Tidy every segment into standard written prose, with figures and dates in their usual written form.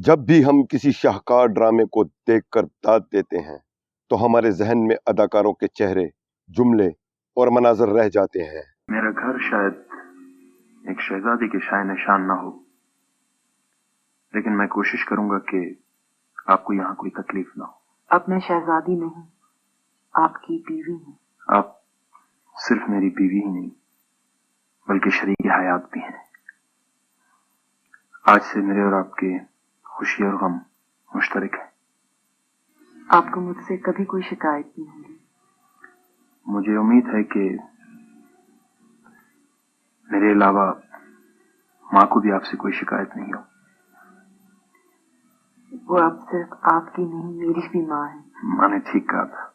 جب بھی ہم کسی شاہکار ڈرامے کو دیکھ کر داد دیتے ہیں تو ہمارے ذہن میں اداکاروں کے چہرے، جملے اور مناظر رہ جاتے ہیں۔ میرا گھر شاید ایک شہزادی کے شائن نشان نہ ہو، لیکن میں کوشش کروں گا کہ آپ کو یہاں کوئی تکلیف نہ ہو۔ اب میں شہزادی نہیں، آپ کی بیوی ہوں۔ آپ صرف میری بیوی ہی نہیں بلکہ شریک حیات بھی ہیں۔ آج سے میرے اور آپ کے خوشی اور غم مشترک ہیں۔ آپ کو مجھ سے کبھی کوئی شکایت نہیں ہوگی؟ مجھے امید ہے کہ میرے علاوہ ماں کو بھی آپ سے کوئی شکایت نہیں ہو۔ وہ اب صرف آپ کی نہیں، میری بھی ماں ہے۔ ماں نے ٹھیک کہا تھا،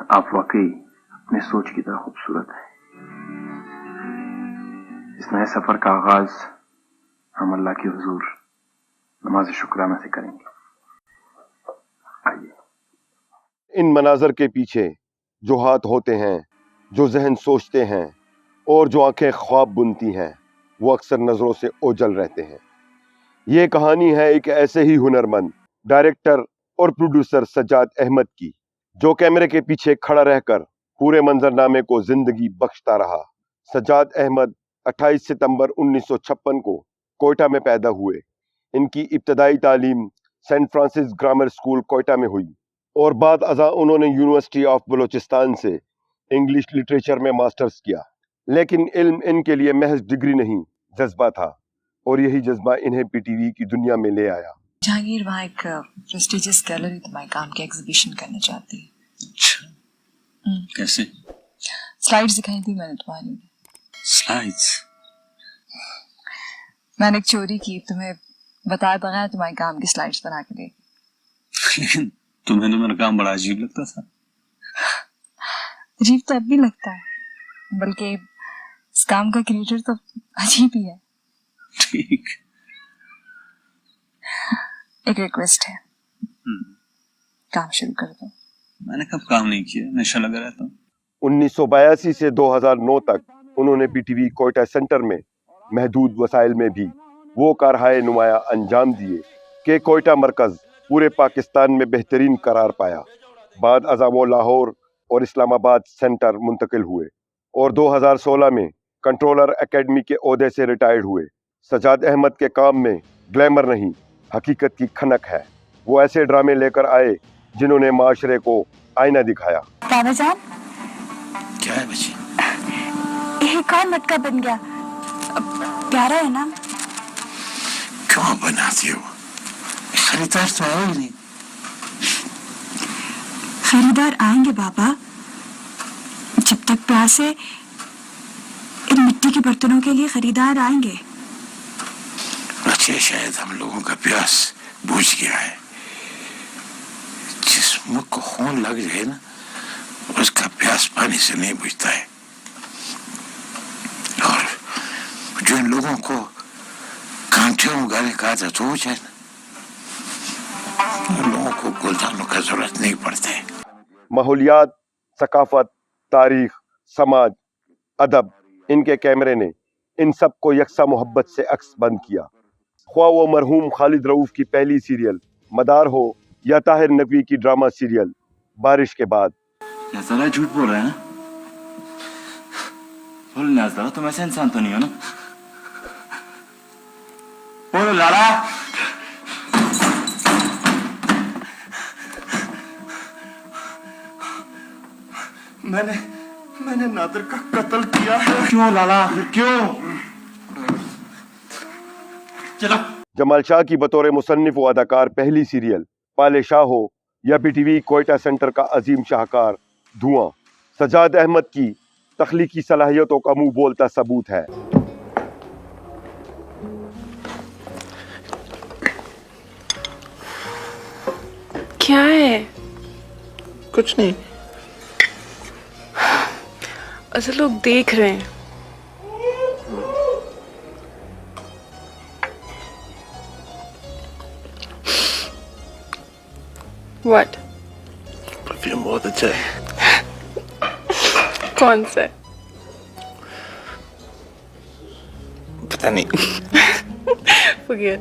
آپ واقعی اپنے سوچ کی طرح خوبصورت ہیں۔ اس نئے سفر کا آغاز ہم اللہ کے حضور نماز شکرانہ سے کریں گے۔ آئیے۔ ان مناظر کے پیچھے جو ہاتھ ہوتے ہیں، جو ذہن سوچتے ہیں اور جو آنکھیں خواب بنتی ہیں، وہ اکثر نظروں سے اوجھل رہتے ہیں۔ یہ کہانی ہے ایک ایسے ہی ہنرمند ڈائریکٹر اور پروڈیوسر سجاد احمد کی، جو کیمرے کے پیچھے کھڑا رہ کر پورے منظرنامے کو زندگی بخشتا رہا۔ سجاد احمد 28 ستمبر 1956 کو کوئٹہ میں پیدا ہوئے۔ ان کی ابتدائی تعلیم Saint Francis Grammar School Quetta میں ہوئی اور بعد ازاں انہوں نے یونیورسٹی آف بلوچستان سے انگلش لٹریچر میں ماسٹرز کیا۔ لیکن علم ان کے لیے محض ڈگری نہیں، جذبہ تھا، اور یہی جذبہ انہیں پی ٹی وی کی دنیا میں لے آیا۔ جہانگیر وہاں ایک پریسٹیجس گیلری تمہارے کام کی ایگزیبیشن کرنا چاہتی ہے۔ اچھا، کیسے؟ سلائیڈز دکھائی تھی میں نے تمہاری۔ سلائیڈز؟ میں نے ایک چوری کی، تمہیں بتائے بغیر تمہارے کام کی سلائیڈز بنا کے دے دی۔ لیکن تمہیں تو میرا کام بڑا عجیب لگتا تھا۔ عجیب تو اب بھی لگتا ہے، بلکہ اس کام کا کریٹر تو عجیب ہی ہے۔ ٹھیک۔ ایک ریکویسٹ ہے، کام شروع کر دو۔ میں نے کب کام نہیں کیا، ہمیشہ لگا رہتا ہوں۔ 1982 سے 2009 تک انہوں نے P T V Quetta centre میں محدود وسائل میں بھی وہ کارہائے نمایاں انجام دیے کہ کوئٹہ مرکز پورے پاکستان میں بہترین قرار پایا۔ بعد ازاں وہ لاہور اور اسلام آباد سینٹر منتقل ہوئے اور 2016 میں کنٹرولر اکیڈمی کے عہدے سے ریٹائرڈ ہوئے۔ سجاد احمد کے کام میں گلیمر نہیں، حقیقت کی کھنک ہے۔ وہ ایسے ڈرامے لے کر آئے جنہوں نے معاشرے کو آئینہ دکھایا۔ بابا جان، کیا ہے بچی؟ ایک اور مٹکا بن گیا، پیارا ہے نا؟ کیوں بناتی ہو؟ خریدار تو آئے ہی نہیں۔ خریدار آئیں گے بابا، جب تک پیاس ہے ان مٹی کے برتنوں کے لیے خریدار آئیں گے۔ بچے، شاید ہم لوگوں کا پیاس بجھ گیا ہے۔ جس ملک کو خون لگ جائے نا، اس کا پیاس پانی سے نہیں بجھتا ہے۔ اور جو ان لوگوں کو کانٹوں اگانے کا عادت ہو جائے نا، ان لوگوں کو گلدانوں کا ضرورت نہیں پڑتا ہے۔ ماحولیات، ثقافت، تاریخ، سماج، ادب، ان کے کیمرے نے ان سب کو یکساں محبت سے عکس بند کیا۔ خواہ وہ مرحوم خالد رؤوف کی پہلی سیریل مدار ہو یا طاہر نقوی کی ڈرامہ سیریل بارش کے بعد۔ ذرا جھوٹ بول رہے ہیں نا؟ بولو ذرا، تم ایسے انسان تو نہیں ہو نا؟ بولو لالا۔ میں نے نادر کا قتل کیا ہے۔ کیوں لالا؟ کیوں؟ چلو۔ جمال شاہ کی بطور مصنف و اداکار پہلی سیریل پالے شاہ ہو یا P T V Quetta centre کا عظیم شاہکار دھواں، سجاد احمد کی تخلیقی صلاحیتوں کا منہ بولتا ثبوت ہے۔ کیا ہے؟ کچھ نہیں۔ اصل لوگ دیکھ رہے ہیں۔ واٹ؟ پرفیوم بہت اچھا ہے۔ کون سا؟ پتہ نہیں۔ Forget.